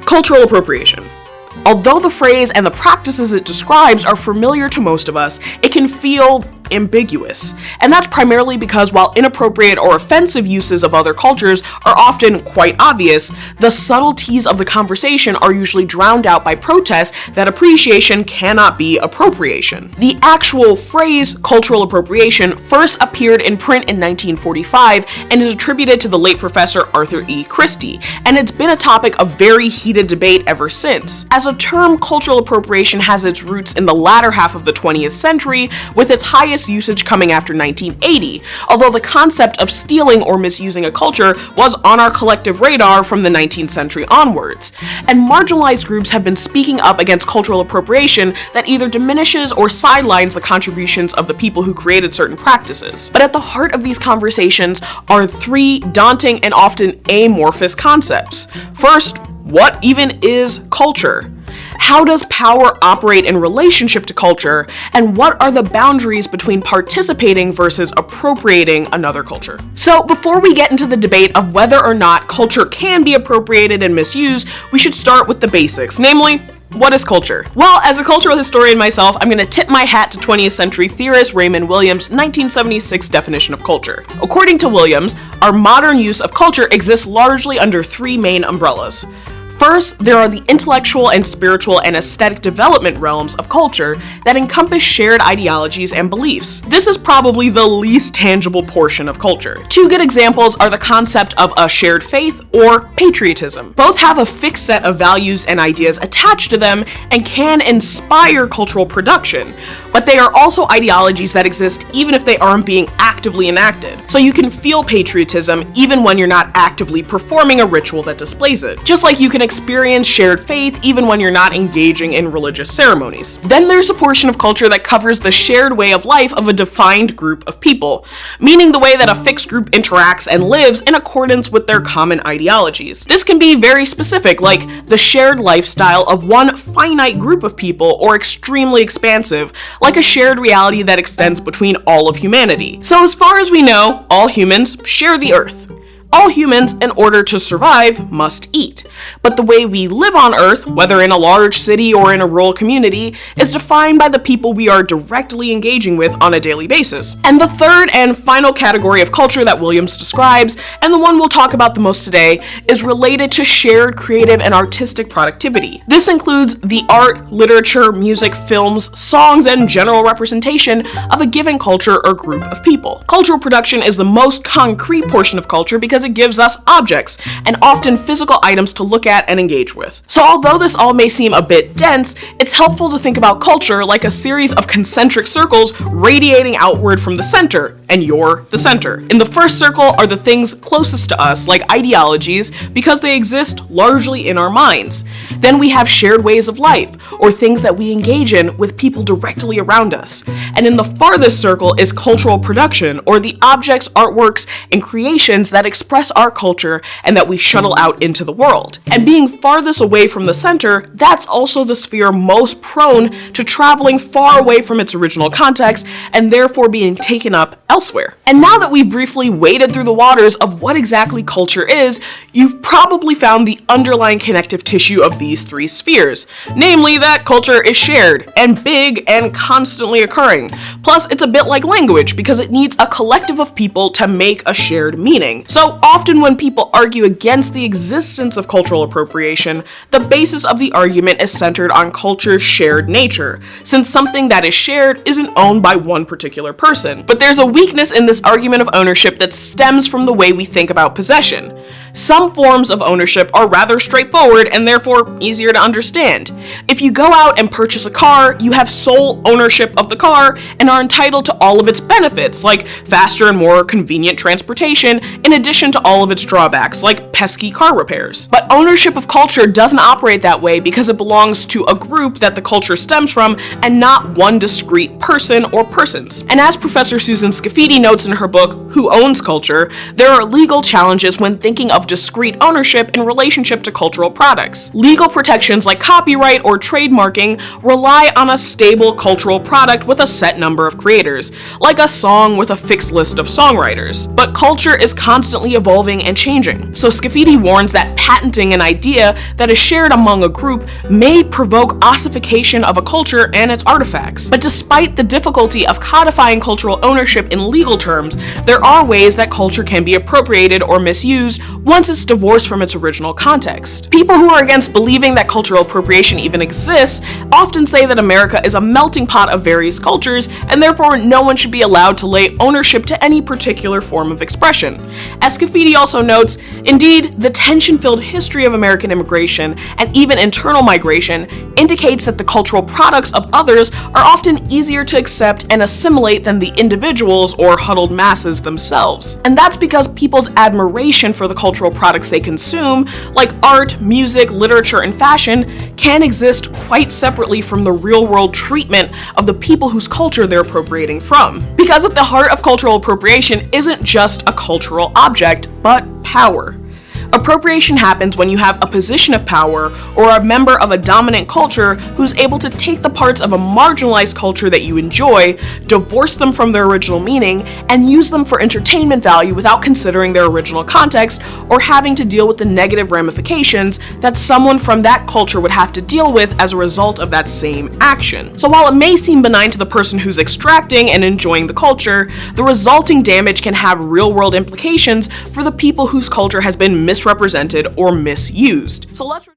Cultural appropriation. Although the phrase and the practices it describes are familiar to most of us, it can feel ambiguous. And that's primarily because while inappropriate or offensive uses of other cultures are often quite obvious, the subtleties of the conversation are usually drowned out by protests that appreciation cannot be appropriation. The actual phrase cultural appropriation first appeared in print in 1945 and is attributed to the late Professor Arthur E. Christie, and it's been a topic of very heated debate ever since. As a term, cultural appropriation has its roots in the latter half of the 20th century, with its highest usage coming after 1980, although the concept of stealing or misusing a culture was on our collective radar from the 19th century onwards. And marginalized groups have been speaking up against cultural appropriation that either diminishes or sidelines the contributions of the people who created certain practices. But at the heart of these conversations are three daunting and often amorphous concepts. First, what even is culture? How does power operate in relationship to culture, and what are the boundaries between participating versus appropriating another culture? So before we get into the debate of whether or not culture can be appropriated and misused, we should start with the basics, namely, what is culture? Well, as a cultural historian myself, I'm going to tip my hat to 20th century theorist Raymond Williams' 1976 definition of culture. According to Williams, our modern use of culture exists largely under three main umbrellas. First, there are the intellectual and spiritual and aesthetic development realms of culture that encompass shared ideologies and beliefs. This is probably the least tangible portion of culture. Two good examples are the concept of a shared faith or patriotism. Both have a fixed set of values and ideas attached to them and can inspire cultural production, but they are also ideologies that exist even if they aren't being actively enacted. So you can feel patriotism even when you're not actively performing a ritual that displays it. Just like you can experience shared faith even when you're not engaging in religious ceremonies. Then there's a portion of culture that covers the shared way of life of a defined group of people, meaning the way that a fixed group interacts and lives in accordance with their common ideologies. This can be very specific, like the shared lifestyle of one finite group of people, or extremely expansive, like a shared reality that extends between all of humanity. So as far as we know, all humans share the earth. All humans, in order to survive, must eat. But the way we live on Earth, whether in a large city or in a rural community, is defined by the people we are directly engaging with on a daily basis. And the third and final category of culture that Williams describes, and the one we'll talk about the most today, is related to shared creative and artistic productivity. This includes the art, literature, music, films, songs, and general representation of a given culture or group of people. Cultural production is the most concrete portion of culture because it gives us objects, and often physical items to look at and engage with. So although this all may seem a bit dense, it's helpful to think about culture like a series of concentric circles radiating outward from the center, and you're the center. In the first circle are the things closest to us, like ideologies, because they exist largely in our minds. Then we have shared ways of life, or things that we engage in with people directly around us. And in the farthest circle is cultural production, or the objects, artworks, and creations that express our culture and that we shuttle out into the world. And being farthest away from the center, that's also the sphere most prone to traveling far away from its original context and therefore being taken up elsewhere. And now that we've briefly waded through the waters of what exactly culture is, you've probably found the underlying connective tissue of these three spheres, namely that culture is shared and big and constantly occurring. Plus, it's a bit like language because it needs a collective of people to make a shared meaning. So often when people argue against the existence of cultural appropriation, the basis of the argument is centered on culture's shared nature, since something that is shared isn't owned by one particular person. But there's a weakness in this argument of ownership that stems from the way we think about possession. Some forms of ownership are rather straightforward and therefore easier to understand. If you go out and purchase a car, you have sole ownership of the car and are entitled to all of its benefits, like faster and more convenient transportation, in addition to all of its drawbacks, like pesky car repairs. But ownership of culture doesn't operate that way because it belongs to a group that the culture stems from and not one discrete person or persons. And as Professor Susan Scafidi Scafidi notes in her book, Who Owns Culture, there are legal challenges when thinking of discrete ownership in relationship to cultural products. Legal protections like copyright or trademarking rely on a stable cultural product with a set number of creators, like a song with a fixed list of songwriters. But culture is constantly evolving and changing, so Scafidi warns that patenting an idea that is shared among a group may provoke ossification of a culture and its artifacts. But despite the difficulty of codifying cultural ownership in legal terms, there are ways that culture can be appropriated or misused once it's divorced from its original context. People who are against believing that cultural appropriation even exists often say that America is a melting pot of various cultures, and therefore no one should be allowed to lay ownership to any particular form of expression. As Scafidi also notes, indeed, the tension-filled history of American immigration and even internal migration indicates that the cultural products of others are often easier to accept and assimilate than the individuals or huddled masses themselves. And that's because people's admiration for the cultural products they consume, like art, music, literature, and fashion, can exist quite separately from the real-world treatment of the people whose culture they're appropriating from. Because at the heart of cultural appropriation isn't just a cultural object, but power. Appropriation happens when you have a position of power or a member of a dominant culture who's able to take the parts of a marginalized culture that you enjoy, divorce them from their original meaning, and use them for entertainment value without considering their original context or having to deal with the negative ramifications that someone from that culture would have to deal with as a result of that same action. So while it may seem benign to the person who's extracting and enjoying the culture, the resulting damage can have real-world implications for the people whose culture has been misrepresented or misused. So let's